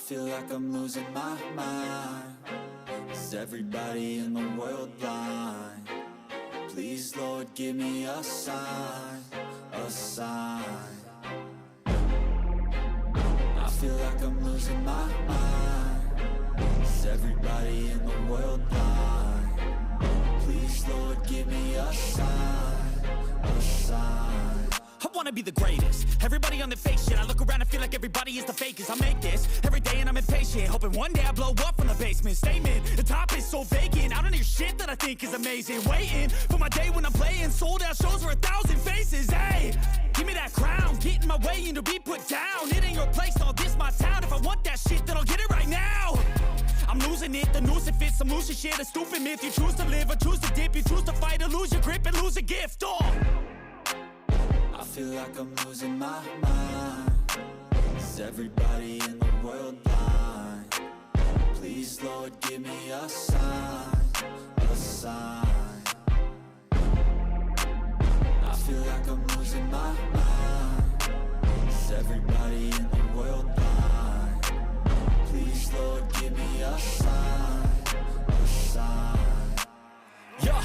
feel like I'm losing my mind. Is everybody in the world blind? Please, Lord, give me a sign, a sign. I feel like I'm losing my mind. Is everybody in the world blind? Please, Lord, give me a sign, a sign. I wanna be the greatest. Everybody on the fake shit. I look around and feel like everybody is the fakest. I make this every day and I'm impatient, hoping one day I blow up from the basement. Statement, the top is so vacant. I don't hear shit that I think is amazing. Waiting for my day when I'm playing sold out shows for 1,000 faces. Hey, give me that crown, get in my way and to be put down. It ain't your place, all this my town. If I want that shit, then I'll get it right now. I'm losing it, the noose it fits, some loose shit, a stupid myth. You choose to live or choose to dip, you choose to fight or lose your grip and lose a gift. I feel like I'm losing my mind. Is everybody in the world blind? Please, Lord, give me a sign, a sign. I feel like I'm losing my mind. Is everybody in the world blind? Please, Lord, give me a sign, a sign. Yeah.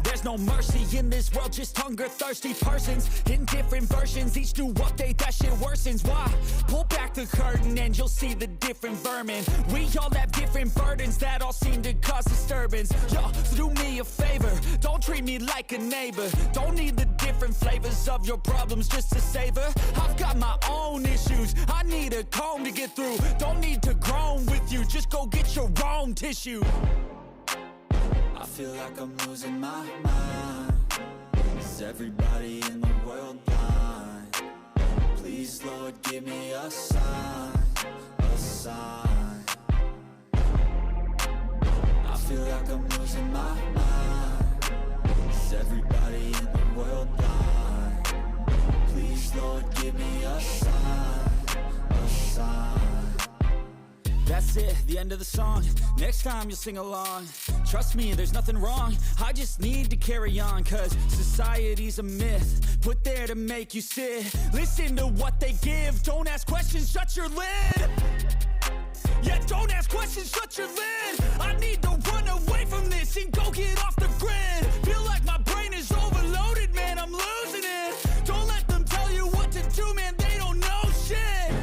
There's no mercy in this world, just hunger-thirsty persons in different versions. Each new update, that shit worsens. Why? Pull back the curtain and you'll see the different vermin. We all have different burdens that all seem to cause disturbance. Yo, so do me a favor, don't treat me like a neighbor. Don't need the different flavors of your problems just to savor. I've got my own issues, I need a comb to get through. Don't need to groan with you, just go get your own tissue. I feel like I'm losing my mind. Is everybody in the world blind? Please, Lord, give me a sign, a sign. I feel like I'm losing my mind. Is everybody in the world blind? Please, Lord, give me a sign, a sign. That's it, the end of the song. Next time you'll sing along. Trust me, there's nothing wrong. I just need to carry on, cause society's a myth put there to make you sit. Listen to what they give. Don't ask questions, shut your lid. Yeah, don't ask questions, shut your lid. I need to run away from this and go get off the grid. Feel like my brain is overloaded, man, I'm losing it. Don't let them tell you what to do, man, they don't know shit.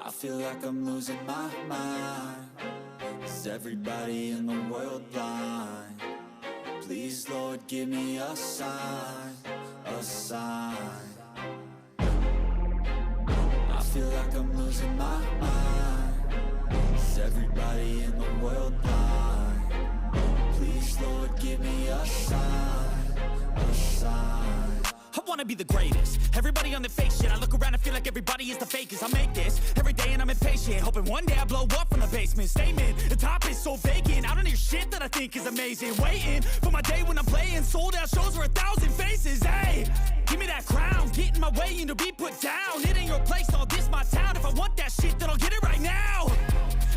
I feel like I'm losing my mind. Is everybody in the world blind? Please, Lord, give me a sign, a sign. I feel like I'm losing my mind. Is everybody in the world blind? Please, Lord, give me a sign, a sign. I wanna be the greatest. Everybody on the fake shit. I look around and feel like everybody is the fakest. I make this every day and I'm impatient, hoping one day I blow up from the basement. Statement, the top is so vacant. I don't hear shit that I think is amazing. Waiting for my day when I'm playing sold out shows for 1,000 faces. Hey, give me that crown, get in my way and to be put down. It ain't your place, all this my town. If I want that shit, then I'll get it right now.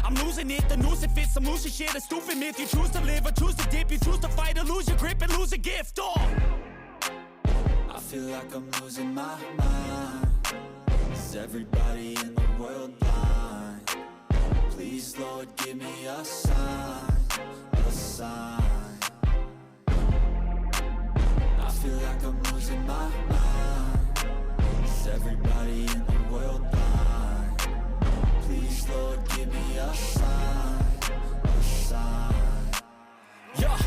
I'm losing it, the noose it fits, some loose shit, a stupid myth. You choose to live or choose to dip, you choose to fight or lose your grip and lose a gift. I feel like I'm losing my mind. Is everybody in the world blind? Please, Lord, give me a sign, a sign. I feel like I'm losing my mind. Is everybody in the world blind? Please, Lord, give me a sign, a sign. Yeah.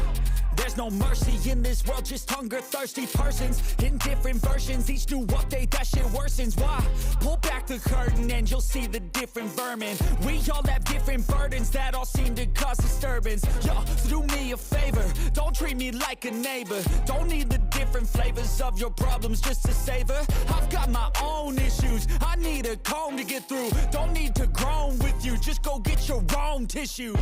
There's no mercy in this world, just hunger-thirsty persons in different versions. Each new update, that shit worsens. Why? Pull back the curtain and you'll see the different vermin. We all have different burdens that all seem to cause disturbance. Yo, so do me a favor, don't treat me like a neighbor. Don't need the different flavors of your problems just to savor. I've got my own issues, I need a comb to get through. Don't need to groan with you, just go get your own tissue.